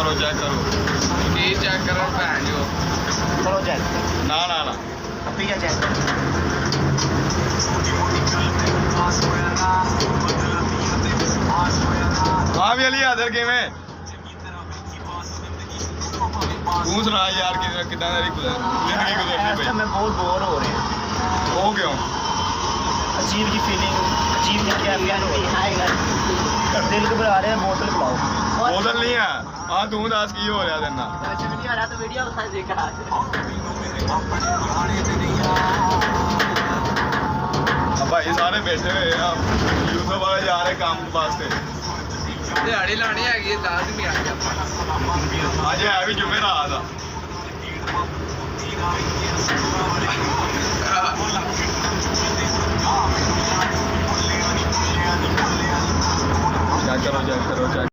करो चेक करो ਕੀ ਚੈੱਕ ਕਰੋ ਭੈਣ ਜੋ करो चेक ना ना ना पपीया चेक हाँ भी अली आदर किवें तू सुना यार कितना तेरी जिंदगी गुजरती इस पई टाइम मैं बहुत बोर हो रहे हैं वो क्यों अजीब जी फीलिंग अजीब जी कैफियत हो रही है दिल घबरा रहे हैं बोतल पिलाओ बोतल नहीं है हाँ तू दस की हो रहा तेरे नाल वीडियो आ रहा तो वीडियो बता देगा अब भाई सारे बैठे हुए हैं यूसुफ वाले जा रहे काम वास्ते ਦਿਹਾੜੀ ਲਾਣੀ ਹੈਗੀ ਹੈ ਲਾਜ਼ਮੀ ਆ ਗਿਆ आज है भी जुमेरात आ चेक करो चेक